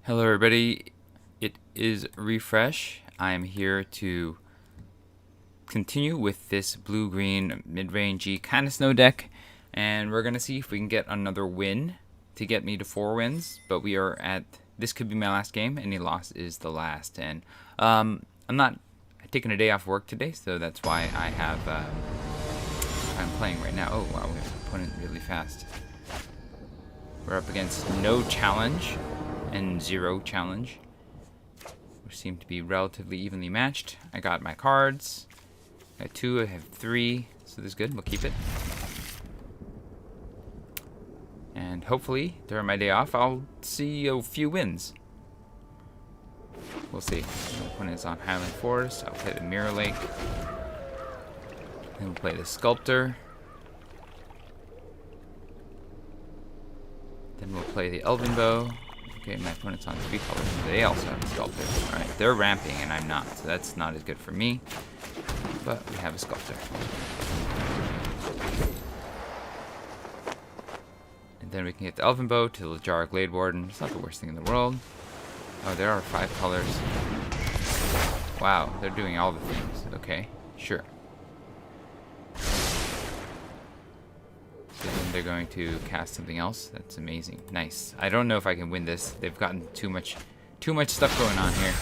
Hello everybody, it is Refresh. I am here to continue with this blue-green mid-rangey kind of snow deck, and we're going to see if we can get another win to get me to 4 wins, but we are at, this could be my last game. Any loss is the last, and I'm taking a day off work today, so that's why I have, I'm playing right now. Oh wow, we have to put it really fast. We're up against no challenge and 0 challenge, which seem to be relatively evenly matched. I got my cards. I got 2, I have 3, so this is good. We'll keep it. And hopefully, during my day off, I'll see a few wins. We'll see. My opponent is on Highland Forest. I'll play the Mirror Lake. Then we'll play the Sculptor. Then we'll play the Elven Bow. Okay, my opponent's on 3 colors. They also have a Sculptor. Alright, they're ramping and I'm not, so that's not as good for me. But we have a Sculptor. And then we can get the Elven Bow to the Jar Glade Warden. It's not the worst thing in the world. Oh, there are 5 colors. Wow, they're doing all the things. Okay, sure. So then they're going to cast something else. That's amazing. Nice. I don't know if I can win this. They've gotten too much stuff going on here.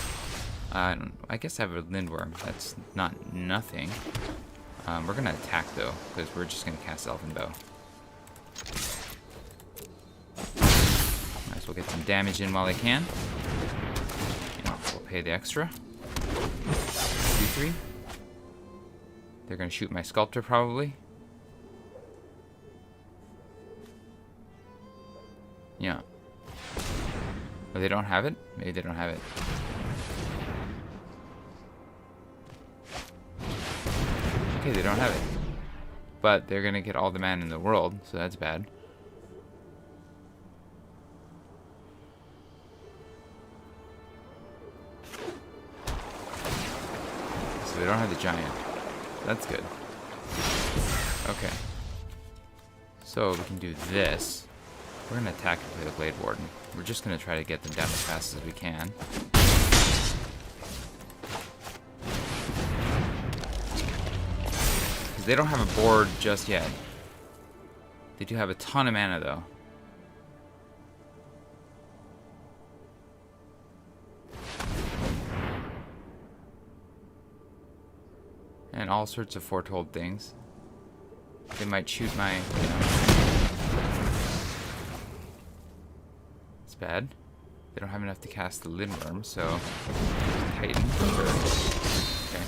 I guess I have a Lindworm. That's not nothing. We're gonna attack though, because we're just gonna cast Elven Bow. Might as well get some damage in while I can. Yeah, we'll pay the extra. 2-3. They're gonna shoot my Sculptor probably. Yeah. Oh, they don't have it? Maybe they don't have it. Okay, they don't have it. But they're gonna get all the mana in the world, so that's bad. So they don't have the giant. That's good. Okay. So we can do this. We're going to attack and play the Glade Warden. We're just going to try to get them down as fast as we can. Because they don't have a board just yet. They do have a ton of mana though. And all sorts of foretold things. They might shoot my... bad. They don't have enough to cast the Lindworm, so Titan. Sure. Okay.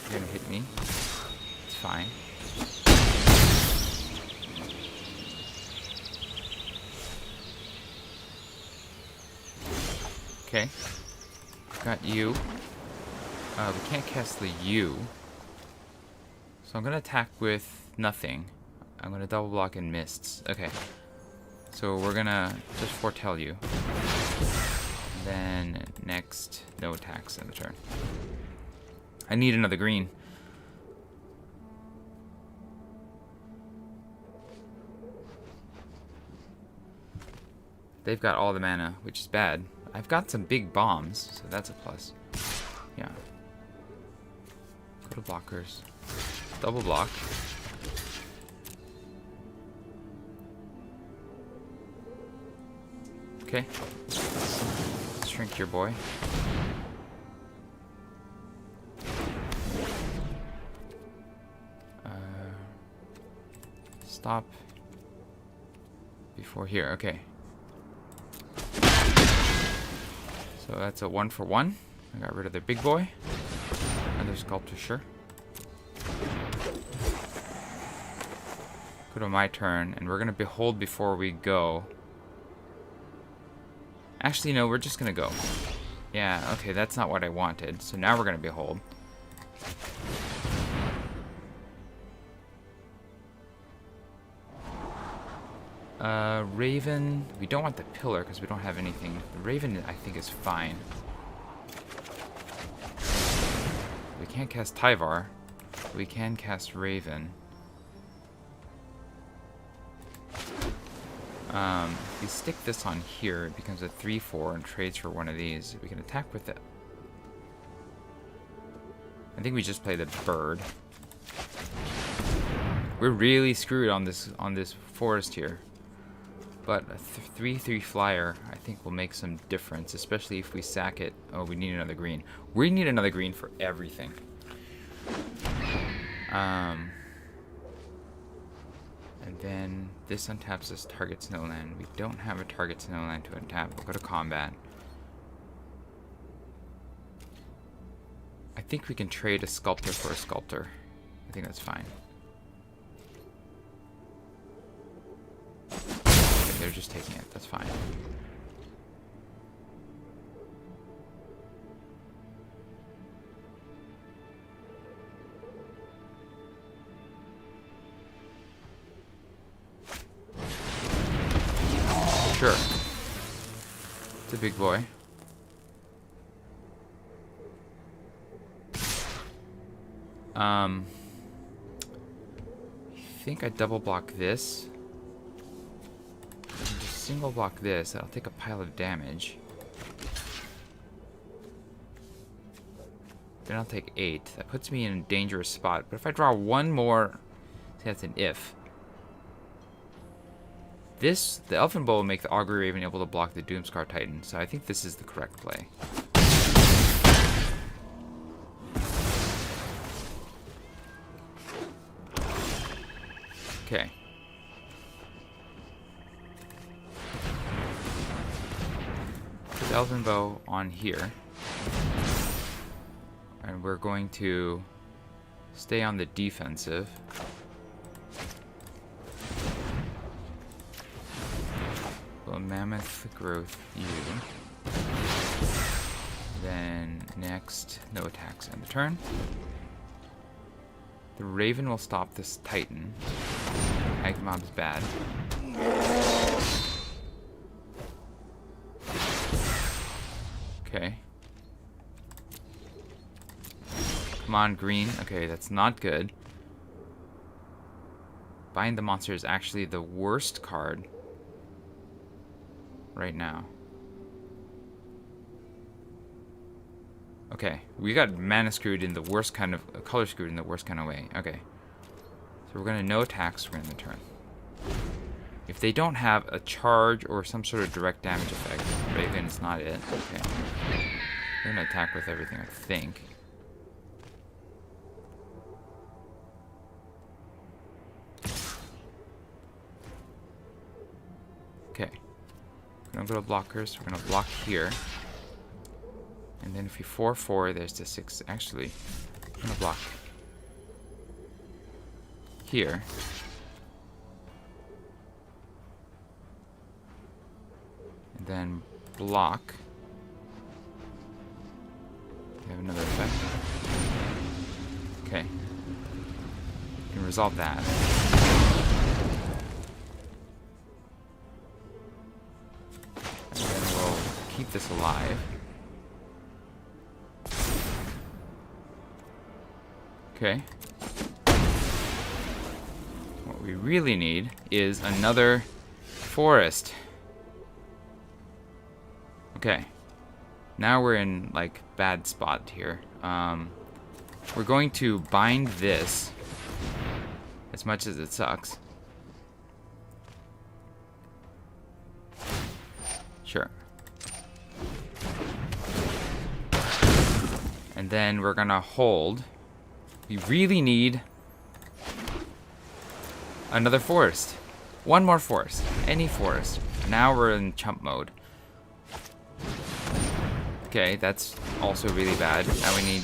You're gonna hit me. It's fine. Okay. Got you. We can't cast the U. So I'm gonna attack with nothing. I'm gonna double block in mists. Okay. So we're gonna just foretell you. Then next, no attacks in the turn. I need another green. They've got all the mana, which is bad. I've got some big bombs, so that's a plus. Yeah. Go to blockers. Double block. Okay. Shrink your boy. Stop before here. Okay. So that's a 1-for-1. I got rid of their big boy. Another Sculptor, sure. Go to my turn, and we're gonna behold before we go. Actually, no, we're just gonna go. Yeah, okay, that's not what I wanted. So now we're gonna behold. Raven. We don't want the pillar because we don't have anything. The Raven, I think, is fine. We can't cast Tyvar. We can cast Raven. If we stick this on here, it becomes a 3-4 and trades for one of these. We can attack with it. I think we just play the bird. We're really screwed on this forest here. But a 3-3 flyer, I think, will make some difference, especially if we sack it. Oh, we need another green. We need another green for everything. And then this untaps this target snowland. We don't have a target snowland to untap. We'll go to combat. I think we can trade a sculptor for a sculptor. I think that's fine. Okay, they're just taking it. That's fine. Sure. It's a big boy. I think I double block this. Just single block this. That'll take a pile of damage. Then I'll take 8. That puts me in a dangerous spot. But if I draw one more, see, that's an if. This, the Elfin Bow will make the Augury Raven able to block the Doomscar Titan. So I think this is the correct play. Okay. Put the Elfin Bow on here. And we're going to stay on the defensive. Well, Mammoth Growth you. Then next, no attacks end the turn. The Raven will stop this Titan. Agmob's bad. Okay. Come on, green. Okay, that's not good. Bind the Monster is actually the worst card right now. Okay, we got mana screwed in the worst kind of, color screwed in the worst kind of way. Okay. So we're going to no attacks, we're going to turn. If they don't have a charge or some sort of direct damage effect, Raven is not it. Okay. They're going to attack with everything, I think. Okay. We're going to go to blockers. We're going to block here. And then if we 4-4, there's the 6. Actually, I'm going to block here. And then block. We have another effect. Okay. We can resolve that. And then we'll keep this alive. Okay. What we really need is another forest. Okay. Now we're in, like, bad spot here. We're going to bind this, as much as it sucks. Sure. And then we're gonna hold. We really need another forest. One more forest. Any forest. Now we're in chump mode. Okay, that's also really bad. Now we need...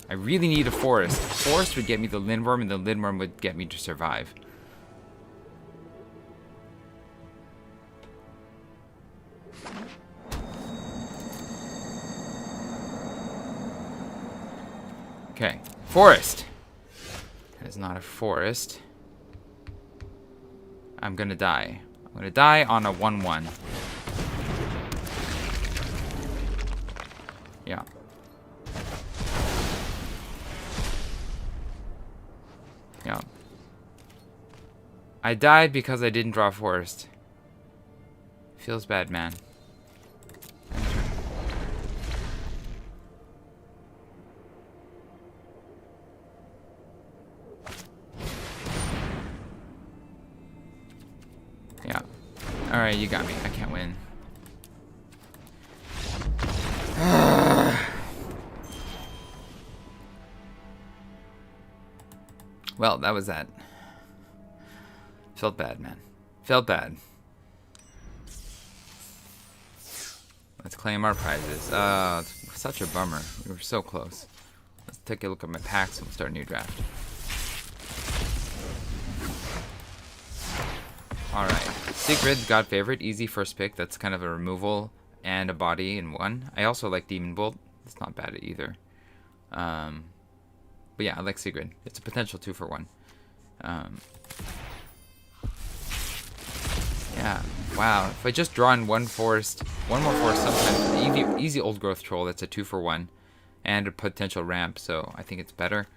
I really need a forest. A forest would get me the Lindworm, and the Lindworm would get me to survive. Okay. Forest! That is not a forest. I'm gonna die. I'm gonna die on a 1-1. Yeah. Yeah. I died because I didn't draw a forest. Feels bad, man. Yeah. Alright, you got me. I can't win. Well, that was that. Felt bad, man. Felt bad. Let's claim our prizes. It's such a bummer. We were so close. Let's take a look at my packs and we'll start a new draft. Alright. Sigrid's God Favorite. Easy first pick. That's kind of a removal and a body in one. I also like Demon Bolt. It's not bad either. But yeah, I like Sigrid. It's a potential 2 for 1. Yeah. Wow. If I just draw in one more forest, sometimes easy old growth troll. That's a 2 for 1, and a potential ramp. So I think it's better.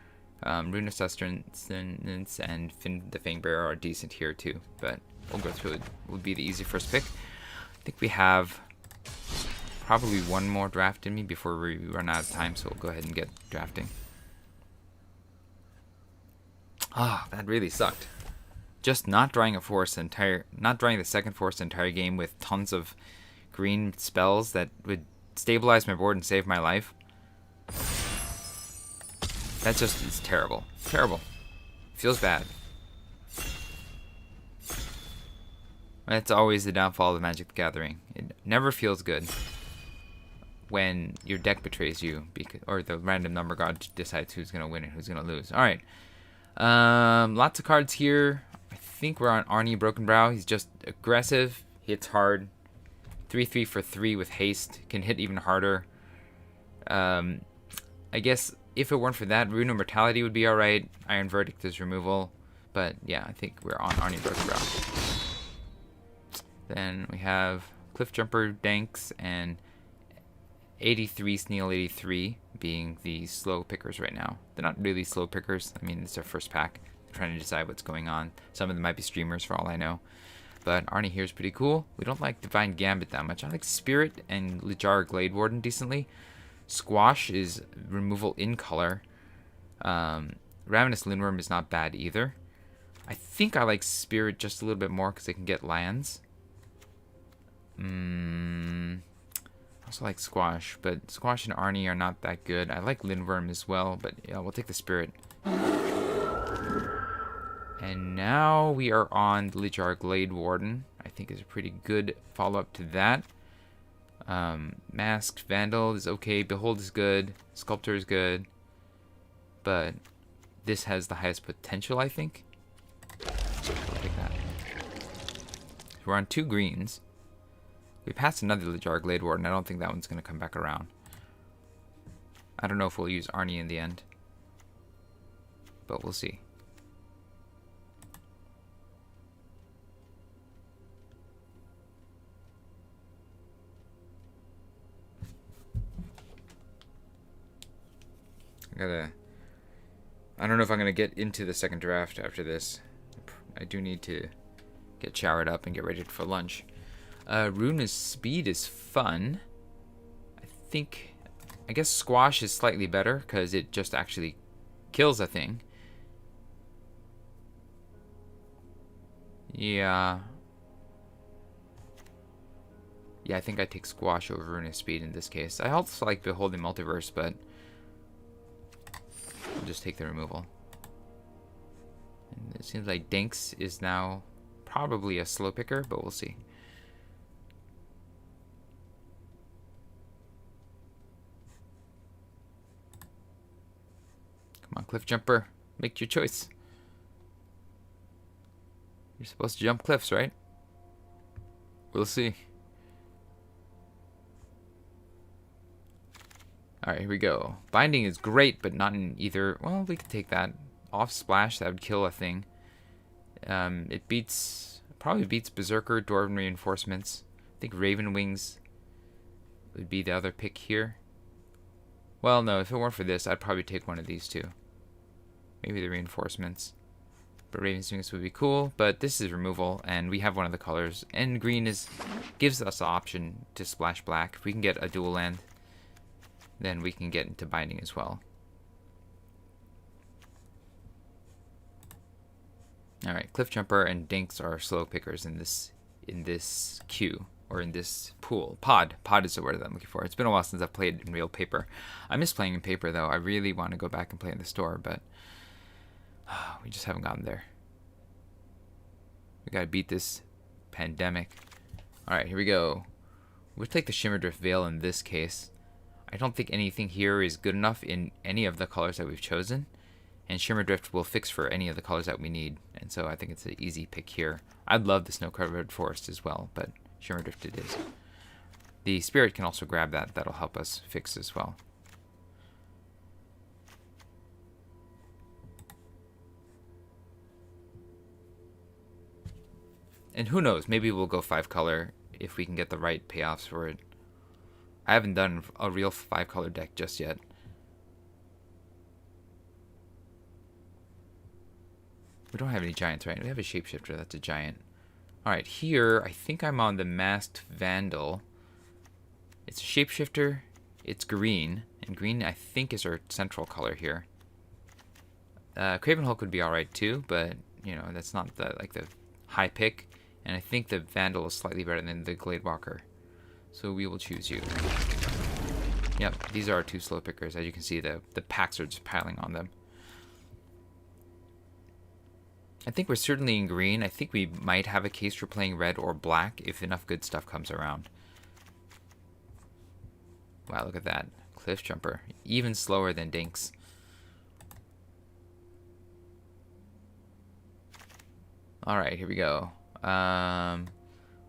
Rune of Sustenance and the Fangbearer are decent here too, but old growth troll would be the easy first pick. I think we have probably one more draft in me before we run out of time, so we'll go ahead and get drafting. Ah, that really sucked. Just not drawing not drawing the second forest the entire game with tons of green spells that would stabilize my board and save my life. That just is terrible. Terrible. Feels bad. That's always the downfall of Magic the Gathering. It never feels good when your deck betrays you, or the random number god decides who's going to win and who's going to lose. Alright. Lots of cards here. I think we're on Arnie Broken Brow. He's just aggressive, hits hard. 3/3 for 3 with haste. Can hit even harder. I guess if it weren't for that, Rune of Mortality would be alright. Iron Verdict is removal. But yeah, I think we're on Arnie Broken Brow. Then we have Cliff Jumper Danks and 83 Sneal 83 being the slow pickers right now. They're not really slow pickers. I mean, it's their first pack. They're trying to decide what's going on. Some of them might be streamers for all I know. But Arnie here is pretty cool. We don't like Divine Gambit that much. I like Spirit and Lijar Glade Warden decently. Squash is removal in color. Ravenous Lindworm is not bad either. I think I like Spirit just a little bit more because they can get lands. I also like Squash, but Squash and Arnie are not that good. I like Lindworm as well, but yeah, we'll take the Spirit. And now we are on the Lijar Glade Warden. I think is a pretty good follow-up to that. Masked Vandal is okay. Behold is good. Sculptor is good. But this has the highest potential, I think. I'll take that. We're on 2 greens. We passed another Lijar Glade Warden. I don't think that one's going to come back around. I don't know if we'll use Arnie in the end. But we'll see. I don't know if I'm going to get into the second draft after this. I do need to get showered up and get ready for lunch. Runa's Speed is fun. I guess Squash is slightly better because it just actually kills a thing. Yeah. Yeah, I think I take Squash over Runa's Speed in this case. I also like Behold the Multiverse, but I'll just take the removal. And it seems like Dinks is now probably a slow picker, but we'll see. Come on, Cliff Jumper. Make your choice. You're supposed to jump cliffs, right? We'll see. Alright, here we go. Binding is great, but not in either. Well, we could take that. Off Splash, that would kill a thing. It probably beats Berserker, Dwarven Reinforcements. I think Raven Wings would be the other pick here. Well, no, if it weren't for this, I'd probably take one of these two. Maybe the Reinforcements. But Raven's Wings would be cool, but this is removal, and we have one of the colors. And green gives us the option to splash black. If we can get a dual land, then we can get into binding as well. Alright, Cliffjumper and Dinks are slow pickers in this queue, or in this pool. Pod is the word that I'm looking for. It's been a while since I've played in real paper. I miss playing in paper, though. I really want to go back and play in the store, but we just haven't gotten there. We gotta beat this pandemic. Alright, here we go. We'll take the Shimmerdrift Veil in this case. I don't think anything here is good enough in any of the colors that we've chosen. And Shimmerdrift will fix for any of the colors that we need. And so I think it's an easy pick here. I'd love the Snow-Covered Forest as well, but Shimmerdrift it is. The Spirit can also grab that. That'll help us fix as well. And who knows, maybe we'll go 5-color if we can get the right payoffs for it. I haven't done a real 5-color deck just yet. We don't have any giants, right? We have a Shapeshifter, that's a giant. Alright, here, I think I'm on the Masked Vandal. It's a Shapeshifter, it's green, and green I think is our central color here. Craven Hulk would be alright too, but, you know, that's not the high pick. And I think the Vandal is slightly better than the Gladewalker. So we will choose you. Yep, these are our two slow pickers. As you can see, the packs are just piling on them. I think we're certainly in green. I think we might have a case for playing red or black if enough good stuff comes around. Wow, look at that. Cliffjumper. Even slower than Dinks. Alright, here we go.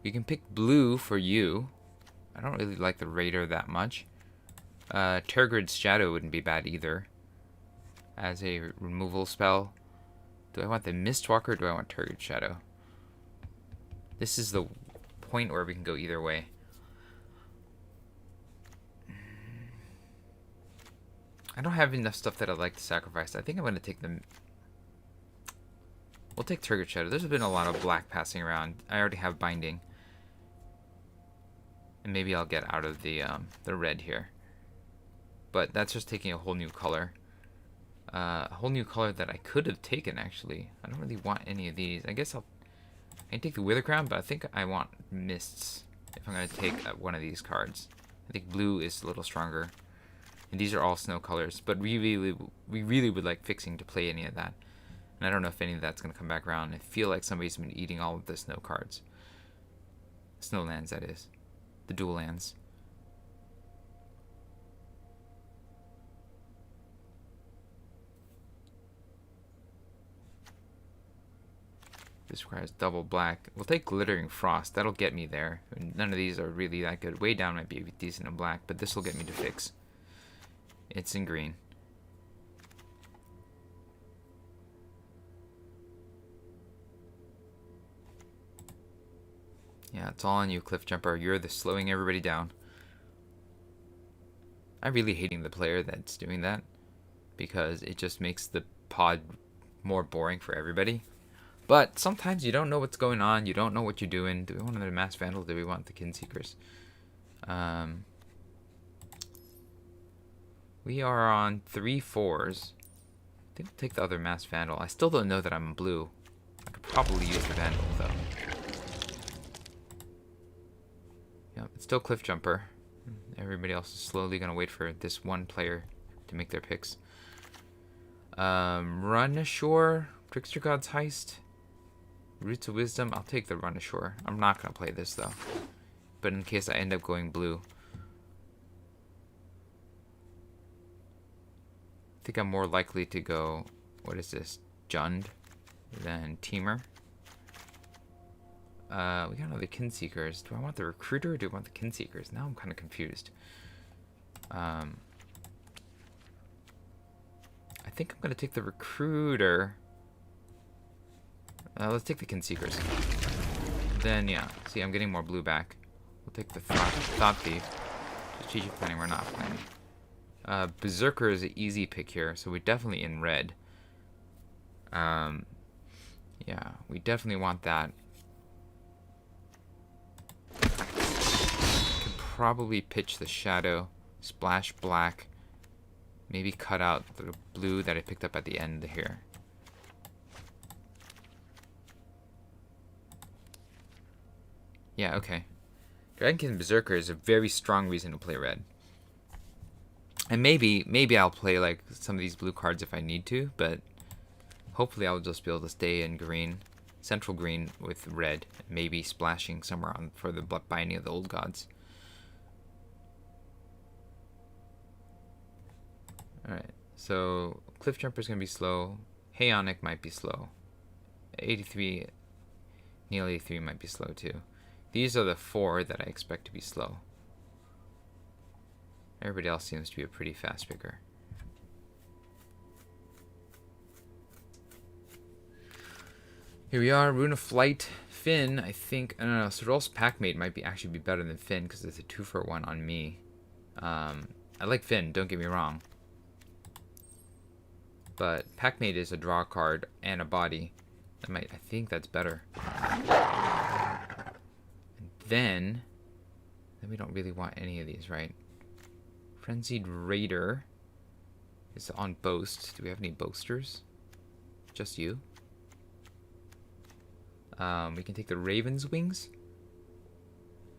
We can pick blue for you. I don't really like the Raider that much. Tergrid's Shadow wouldn't be bad either. As a removal spell. Do I want the Mistwalker or do I want Tergrid's Shadow? This is the point where we can go either way. I don't have enough stuff that I'd like to sacrifice. I think I'm going to take them. We'll take Tergrid's Shadow. There's been a lot of black passing around. I already have binding. And maybe I'll get out of the red here. But that's just taking a whole new color. A whole new color that I could have taken, actually. I don't really want any of these. I guess I can take the Wither Crown, but I think I want Mists if I'm going to take one of these cards. I think blue is a little stronger. And these are all snow colors. But we really would like fixing to play any of that. And I don't know if any of that's going to come back around. I feel like somebody's been eating all of the snow cards. Snow lands, that is. The dual lands. This requires double black. We'll take Glittering Frost. That'll get me there. None of these are really that good. Way down might be decent in black, but this will get me to fix. It's in green. Yeah, it's all on you, Cliffjumper. You're the slowing everybody down. I'm really hating the player that's doing that because it just makes the pod more boring for everybody. But sometimes you don't know what's going on. You don't know what you're doing. Do we want another Mass Vandal? Do we want the Kinseekers? We are on 3 4s. I think we'll take the other Mass Vandal. I still don't know that I'm blue. I could probably use the Vandal, though. Yep, it's still Cliffjumper. Everybody else is slowly going to wait for this one player to make their picks. Run Ashore, Trickster God's Heist, Roots of Wisdom. I'll take the Run Ashore. I'm not going to play this, though. But in case I end up going blue. I think I'm more likely to go, what is this, Jund than Teamer. We got another Kinseekers. Do I want the Recruiter or do I want the Kinseekers? Now I'm kind of confused. I think I'm going to take the Recruiter. Let's take the Kinseekers. Then, yeah. See, I'm getting more blue back. We'll take the Thought Thief. Strategic Planning, we're not planning. Berserker is an easy pick here, so we're definitely in red. Yeah, we definitely want that. Could probably pitch the shadow, splash black, maybe cut out the blue that I picked up at the end here. Yeah, okay. Dragonkin Berserker is a very strong reason to play red. And maybe I'll play like some of these blue cards if I need to, but hopefully I'll just be able to stay in green, central green with red, maybe splashing somewhere on for the Binding of the Old Gods. Alright, so Cliff Jumper's gonna be slow. Hayonic might be slow. 83, Neil 83 might be slow too. These are the 4 that I expect to be slow. Everybody else seems to be a pretty fast picker. Here we are, Rune of Flight. Finn, I think, I don't know, Sorrel's Packmate might actually be better than Finn because it's a 2-for-1 on me. I like Finn, don't get me wrong. But Packmate is a draw card and a body. I think that's better. And then we don't really want any of these, right? Frenzied Raider is on Boast. Do we have any boasters? Just you. We can take the Raven's Wings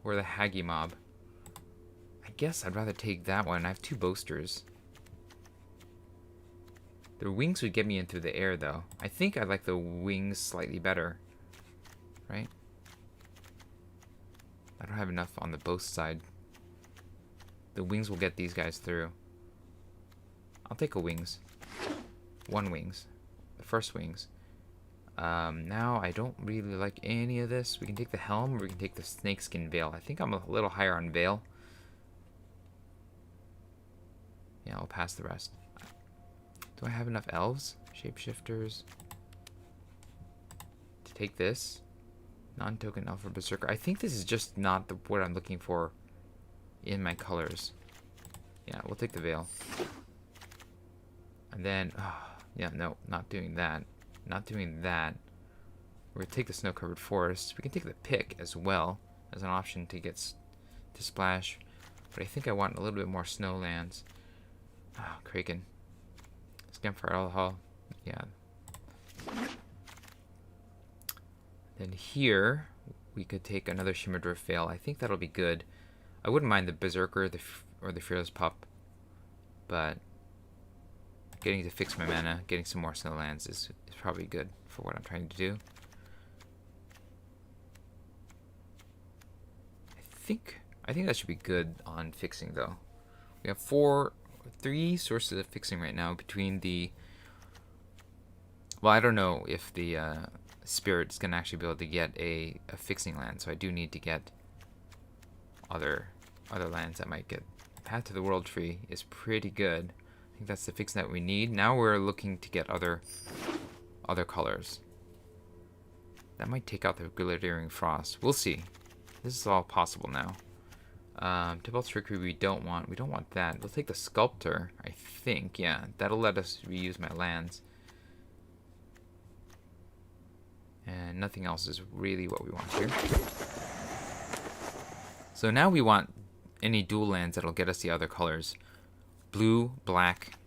or the Haggy Mob. I guess I'd rather take that one. I have 2 boasters. The wings would get me in through the air, though. I think I like the wings slightly better. Right? I don't have enough on the boast side. The wings will get these guys through. I'll take a wings. 1 wings. The first wings. Now I don't really like any of this. We can take the helm or we can take the snakeskin veil. I think I'm a little higher on veil. Yeah, I'll pass the rest. Do I have enough elves? Shapeshifters. To take this? Non-token elf or berserker. I think this is just not what I'm looking for in my colors. Yeah, we'll take the veil. And then, yeah, no, not doing that. Not doing that. We're going to take the snow-covered forest. We can take the pick as well as an option to get to splash. But I think I want a little bit more snowlands. Kraken. Scamfire Alcohol. Yeah. Then here, we could take another Shimmerdwarf Veil. I think that'll be good. I wouldn't mind the Berserker or the Fearless Pup. But getting to fix my mana, getting some more snowlands is probably good for what I'm trying to do. I think that should be good on fixing, though. We have 3 sources of fixing right now between the... Well, I don't know if the Spirit's going to actually be able to get a fixing land, so I do need to get other lands that might get... Path to the World Tree is pretty good. I think that's the fix that we need. Now we're looking to get other colors. That might take out the Glittering Frost. We'll see. This is all possible now. Tybalt's Trickery we don't want. We don't want that. We'll take the Sculptor, I think. Yeah, that'll let us reuse my lands. And nothing else is really what we want here. So now we want any dual lands that'll get us the other colors. Blue, black,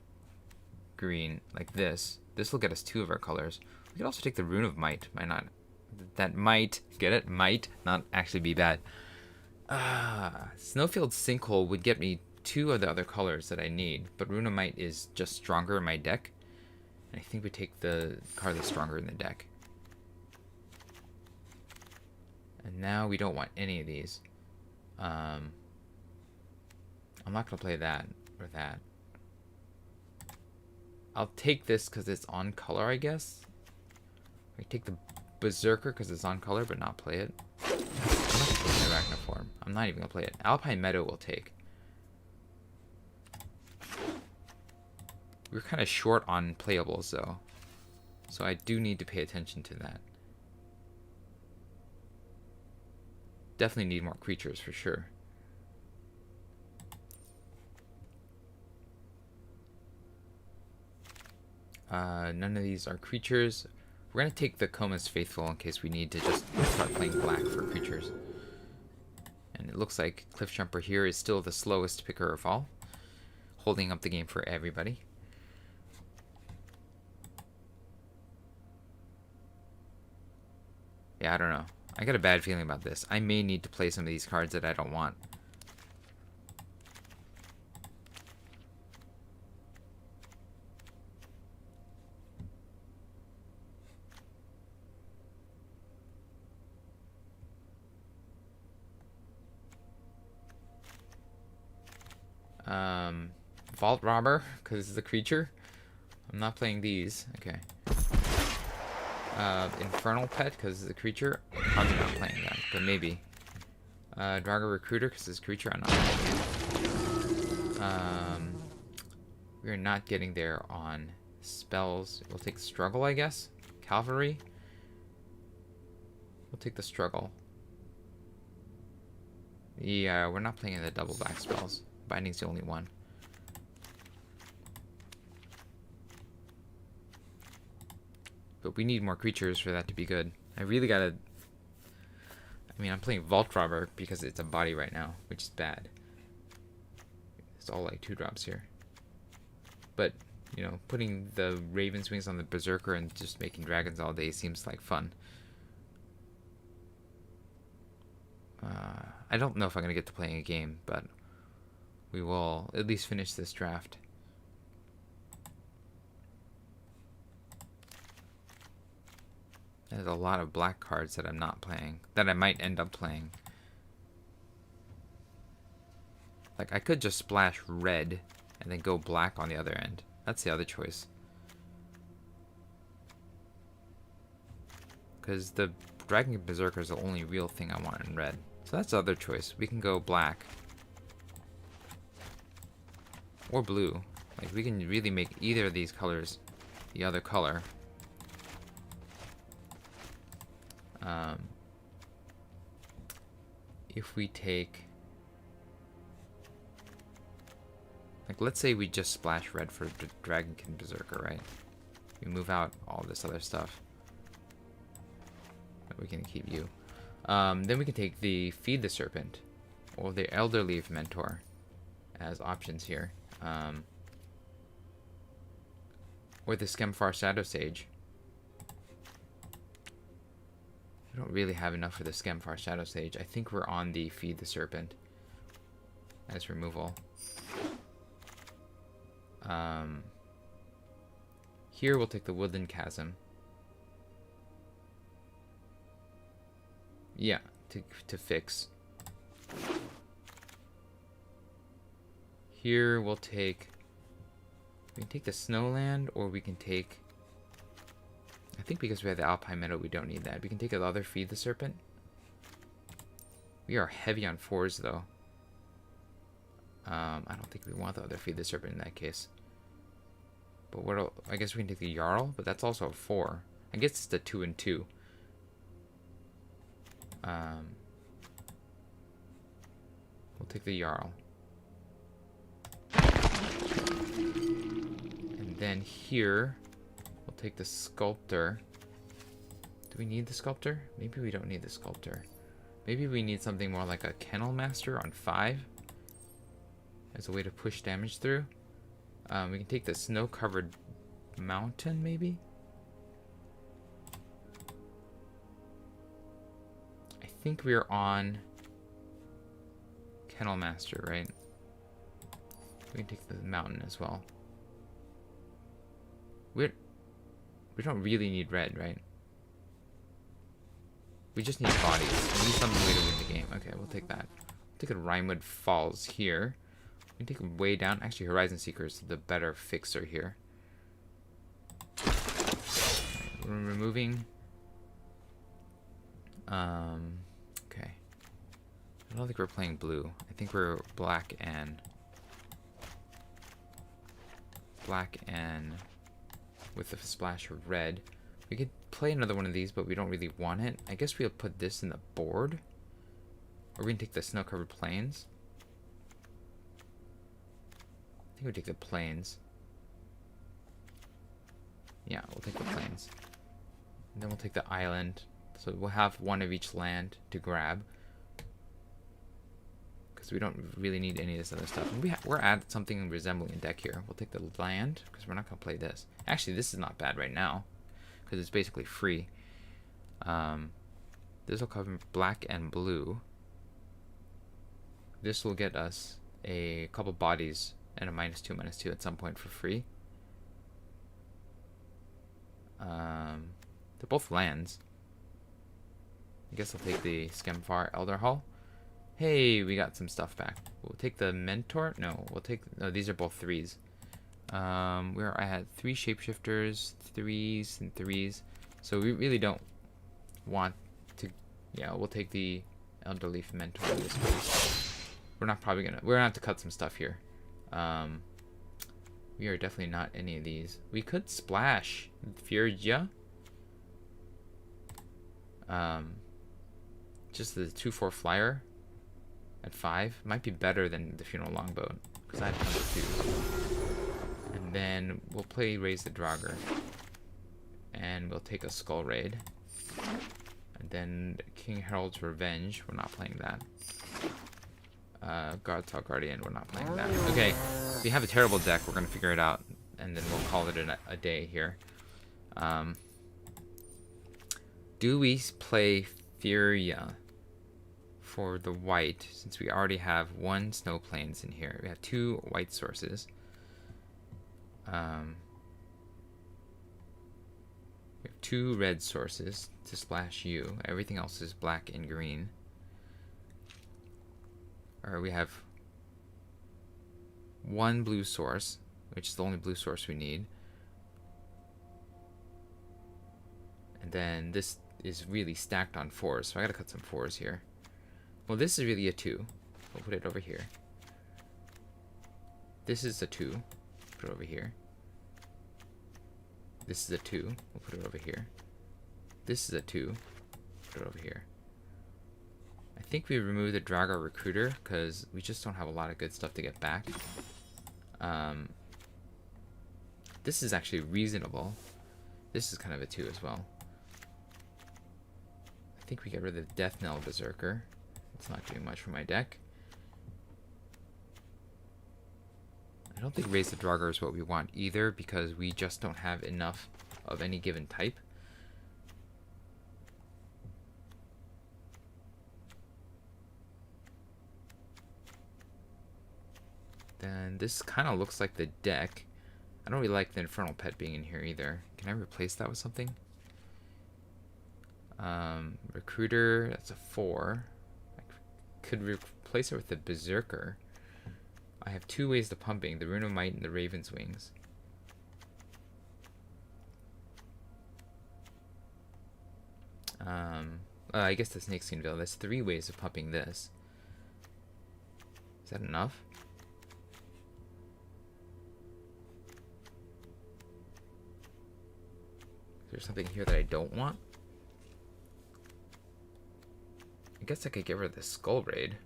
green, like this. This will get us 2 of our colors. We could also take the Rune of Might. Might not. That might, get it? Might not actually be bad. Snowfield Sinkhole would get me 2 of the other colors that I need, but Rune of Might is just stronger in my deck. And I think we take the card that's stronger in the deck. And now we don't want any of these. I'm not going to play that or that. I'll take this because it's on color, I guess. I take the Berserker because it's on color, but not play it. I'm not going to play Arachnoform. I'm not even going to play it. Alpine Meadow will take. We're kind of short on playables, though. So I do need to pay attention to that. Definitely need more creatures for sure. None of these are creatures. We're going to take the Coma's Faithful in case we need to just start playing black for creatures. And it looks like Cliffjumper here is still the slowest picker of all, holding up the game for everybody. Yeah, I don't know. I got a bad feeling about this. I may need to play some of these cards that I don't want. Vault Robber, because it's a creature. I'm not playing these. Okay. Infernal Pet, because it's a creature. I'm probably not playing that, but maybe. Drago Recruiter, because it's a creature. I'm not playing it. We're not getting there on spells. We'll take Struggle, I guess. Cavalry. We'll take the Struggle. Yeah, we're not playing the double black spells. Binding's the only one. But we need more creatures for that to be good. I really gotta... I mean, I'm playing Vault Robber because it's a body right now, which is bad. It's all like 2-drops here. But, you know, putting the Raven's Wings on the Berserker and just making dragons all day seems like fun. I don't know if I'm going to get to playing a game, but we will at least finish this draft. There's a lot of black cards that I'm not playing, that I might end up playing. Like, I could just splash red and then go black on the other end. That's the other choice. Because the Dragon Berserker is the only real thing I want in red. So that's the other choice. We can go black. Or blue. Like, we can really make either of these colors the other color. If we take... Like, let's say we just splash red for Dragonkin Berserker, right? We move out all this other stuff. But we can keep you. Then we can take the Feed the Serpent or the Elderleaf Mentor as options here. Or the Skemfar Shadow Sage. We don't really have enough for the Skemfar Shadow Sage. I think we're on the Feed the Serpent as removal. Here we'll take the Woodland Chasm. Yeah, to fix. Here we'll take... We can take the Snowland, or we can take... I think because we have the Alpine Meadow, we don't need that. We can take the other Feed the Serpent. We are heavy on 4s, though. I don't think we want the other Feed the Serpent in that case. But what? I guess we can take the Jarl, but that's also a 4. I guess it's the 2 and 2. We'll take the Jarl. And then here, we'll take the Sculptor. Do we need the Sculptor? Maybe we don't need the Sculptor. Maybe we need something more like a Kennel Master on 5 as a way to push damage through. We can take the Snow-Covered Mountain, maybe? I think we are on Kennel Master, right? We can take the mountain as well. We don't really need red, right? We just need bodies. We need some way to win the game. Okay, we'll take that. We'll take a Rimewood Falls here. We can take them way down. Actually, Horizon Seeker is the better fixer here. Right, we're removing... Okay. I don't think we're playing blue. I think we're black and with a splash of red. We could play another one of these, but we don't really want it. I guess we'll put this in the board. Or we can take the Snow-Covered Plains. I think we'll take the Plains. Yeah, we'll take the Plains. And then we'll take the island. So we'll have one of each land to grab. Because we don't really need any of this other stuff. And we're at something resembling a deck here. We'll take the land, because we're not going to play this. Actually, this is not bad right now. Because it's basically free. This will cover black and blue. This will get us a couple bodies and a -2/-2 at some point for free. They're both lands. I guess I'll take the Skemfar Elder Hall. Hey, we got some stuff back. We'll take the Mentor. No, these are both 3s. Where I had 3 shapeshifters, 3s and 3s. So we really don't want to. Yeah, we'll take the Elderleaf Mentor in this case. We're gonna have to cut some stuff here. We are definitely not any of these. We could splash Furia. Just the 2/4 flyer at 5 might be better than the Funeral Longboat because I have tons of 2s. And then we'll play Raise the Draugr, and we'll take a Skull Raid. And then King Harold's Revenge. We're not playing that. God's Guardian. We're not playing that. Okay, if we have a terrible deck, we're gonna figure it out, and then we'll call it a day here. Do we play Furia for the white, since we already have 1 Snow Plains in here? We have 2 white sources. We have 2 red sources to splash you. Everything else is black and green. Or we have 1 blue source, which is the only blue source we need. And then this is really stacked on 4s, so I gotta cut some 4s here. Well, this is really a 2. We'll put it over here. This is a 2. Put it over here. This is a 2. We'll put it over here. This is a 2. Put it over here. I think we remove the Draugr Recruiter because we just don't have a lot of good stuff to get back. This is actually reasonable. This is kind of a 2 as well. I think we get rid of the Death Knell Berserker. It's not doing much for my deck. I don't think Raise the Draugr is what we want either because we just don't have enough of any given type. Then this kind of looks like the deck. I don't really like the Infernal Pet being in here either. Can I replace that with something? Recruiter, that's a 4. I could replace it with the Berserker. I have 2 ways to pumping, the Rune of Might and the Raven's Wings. I guess the Snakeskin Veil. That's 3 ways of pumping this. Is that enough? Is there something here that I don't want? I guess I could get rid of the Skull Raid.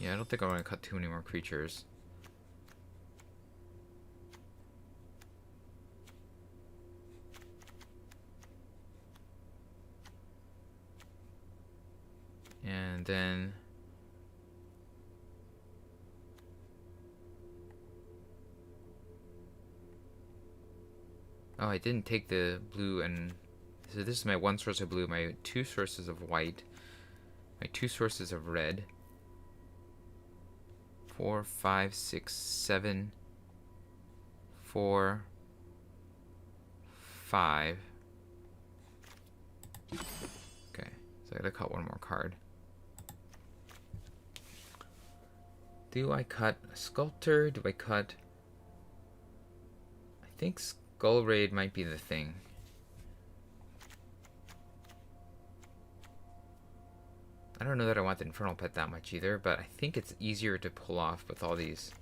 Yeah, I don't think I want to cut too many more creatures. And then oh, I didn't take the blue, and so this is my 1 source of blue, my 2 sources of white, my 2 sources of red. 4, 5, 6, 7, 4, 5. Okay, so I gotta cut 1 more card. Do I cut a Sculptor? Do I cut? I think Skull Raid might be the thing. I don't know that I want the Infernal Pet that much either, but I think it's easier to pull off with all these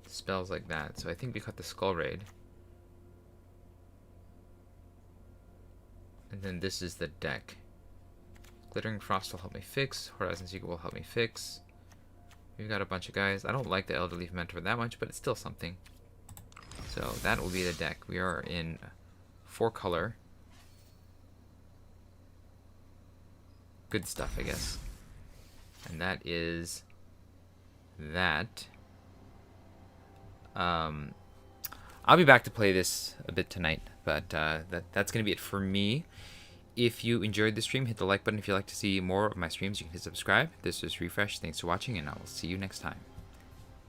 spells like that. So I think we cut the Skull Raid. And then this is the deck. Glittering Frost will help me fix. Horizon Seeker will help me fix. We've got a bunch of guys. I don't like the Elder Leaf Mentor that much, but it's still something. So that will be the deck. We are in 4-color. Good stuff, I guess. And that is that. I'll be back to play this a bit tonight, but that's going to be it for me. If you enjoyed the stream, hit the like button. If you'd like to see more of my streams, you can hit subscribe. This is Refresh. Thanks for watching, and I will see you next time.